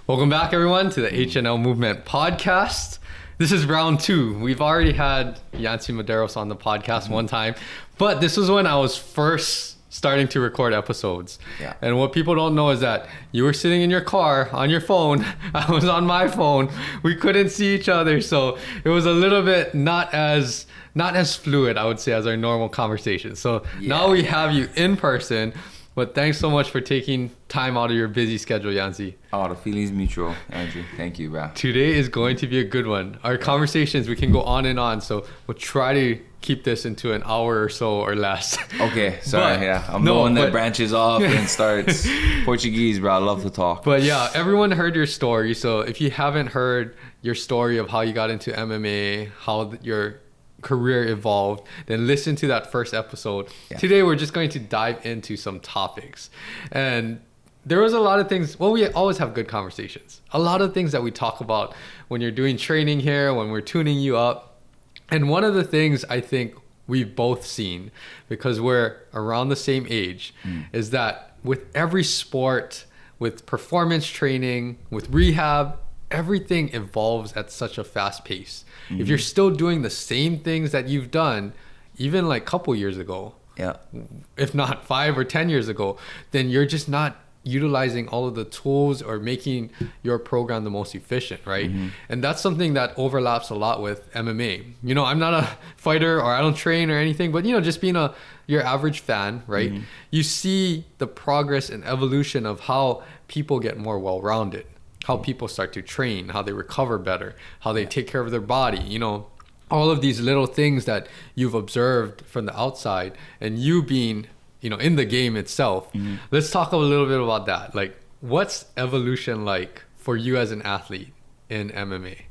Welcome back, everyone, to the HNL Movement podcast. This is round 2. We've already had Yancy Medeiros on the podcast one time, but this was when I was first starting to record episodes. Yeah. And what people don't know is that you were sitting in your car on your phone. I was on my phone. We couldn't see each other, so it was a little bit not as fluid, I would say, as our normal conversation. So now we have you in person. But thanks so much for taking time out of your busy schedule, Yancy. Oh, the feeling's mutual, Andrew. Thank you, bro. Today is going to be a good one. Our conversations, we can go on and on, so we'll try to keep this into an hour or so or less. Okay, sorry, I'm the one that branches off and starts Portuguese, bro. I love to talk. But yeah, everyone heard your story, so if you haven't heard your story of how you got into MMA, how your career evolved, then listen to that first episode. Today we're just going to dive into some topics, and there was a lot of things. Well, we always have good conversations, a lot of things that we talk about when you're doing training here, when we're tuning you up. And one of the things I think we've both seen, because we're around the same age, is that with every sport, with performance training, with rehab, everything evolves at such a fast pace. If you're still doing the same things that you've done, even like a couple years ago, if not 5 or 10 years ago, then you're just not utilizing all of the tools or making your program the most efficient, right? And that's something that overlaps a lot with MMA. You know, I'm not a fighter or I don't train or anything, but, you know, just being your average fan, right? You see the progress and evolution of how people get more well-rounded, how people start to train, how they recover better, how they take care of their body, you know, all of these little things that you've observed from the outside, and you being, you know, in the game itself. Let's talk a little bit about that. Like, what's evolution like for you as an athlete in MMA?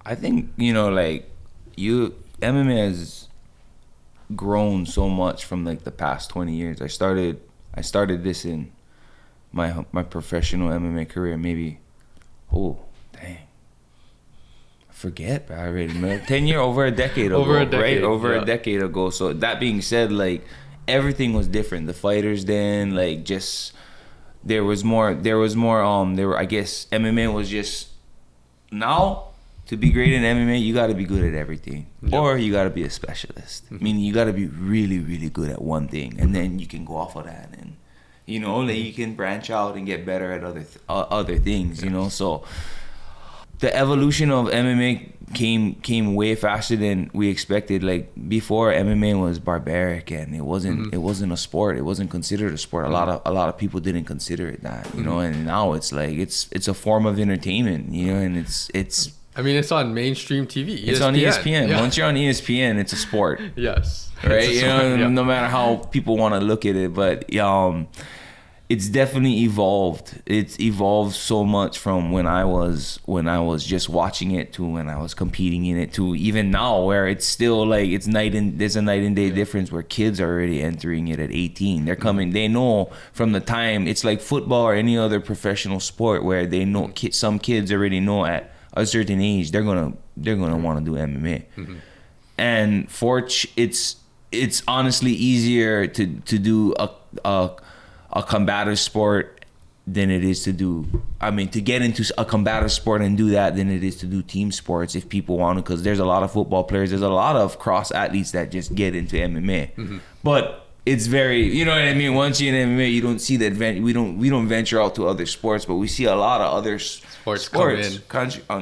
I think, you know, like MMA has grown so much from like the past 20 years. I started this in my professional MMA career maybe, I forget, but I already know. 10 years, over a decade ago, a decade ago. So that being said, like, everything was different. The fighters then, like, just I guess MMA was just, now to be great in MMA, you got to be good at everything, or you got to be a specialist. Meaning you got to be really, really good at one thing, and then you can go off of that, and you know, like, you can branch out and get better at other things, you know. So the evolution of MMA came way faster than we expected. Like, before, MMA was barbaric and it wasn't a sport. It wasn't considered a sport. A lot of people didn't consider it that, you know. And now it's like it's a form of entertainment, you know. And it's I mean, it's on mainstream TV. ESPN. It's on ESPN. Yeah. Once you're on ESPN, it's a sport. Yes. Right? You know, no matter how people want to look at it, but it's definitely evolved. It's evolved so much from when I was just watching it to when I was competing in it to even now, where it's still like there's a night and day difference, where kids are already entering it at 18. They're coming. They know from the time. It's like football or any other professional sport where they know. Some kids already know at a certain age they're gonna want to do MMA. And it's honestly easier to do a combative sport than it is to get into a combative sport and do that than it is to do team sports, if people want to, because there's a lot of football players, there's a lot of cross athletes that just get into MMA. But it's very, you know what I mean, once you're in MMA, you don't see that we don't venture out to other sports, but we see a lot of other sports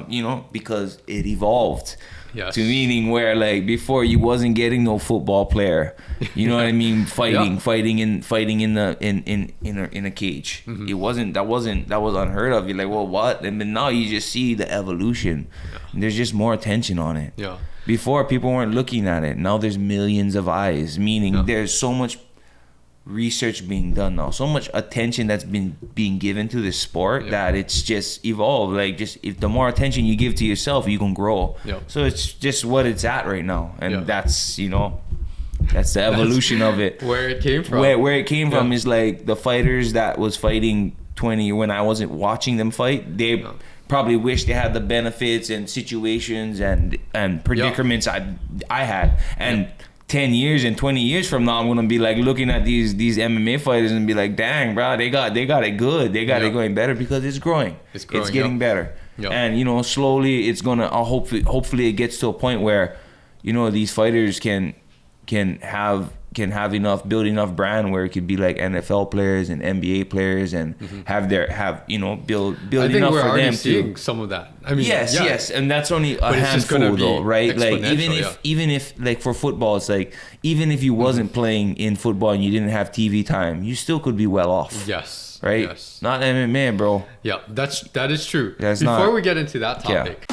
you know, because it evolved. Yes. To meaning where, like, before you wasn't getting no football player, you know what I mean, fighting in a cage. It wasn't that was unheard of. You're like, well, what? And then now you just see the evolution. There's just more attention on it. Before, people weren't looking at it. Now there's millions of eyes, meaning there's so much research being done now, so much attention that's been being given to this sport that it's just evolved. Like, just if the more attention you give to yourself, you can grow. So it's just what it's at right now, and that's, you know, that's the evolution of it. Where it came from. Where it came from is like the fighters that was fighting 20 when I wasn't watching them fight. They probably wish they had the benefits and situations and predicaments I had, and 10 years and 20 years from now, I'm gonna be like looking at these MMA fighters and be like, dang, bro, they got it good. They got it going better because it's growing. It's getting better. Yep. And you know, slowly it's gonna. Hopefully it gets to a point where, you know, these fighters can have build enough brand where it could be like NFL players and NBA players and have you know build enough for them. I think we're already seeing some of that. I mean, yes, and that's only a handful though, right? Like even if like for football, it's like even if you wasn't playing in football and you didn't have TV time, you still could be well off. Yes. Right. Yes. Not MMA, bro. Yeah, that is true. Before we get into that topic.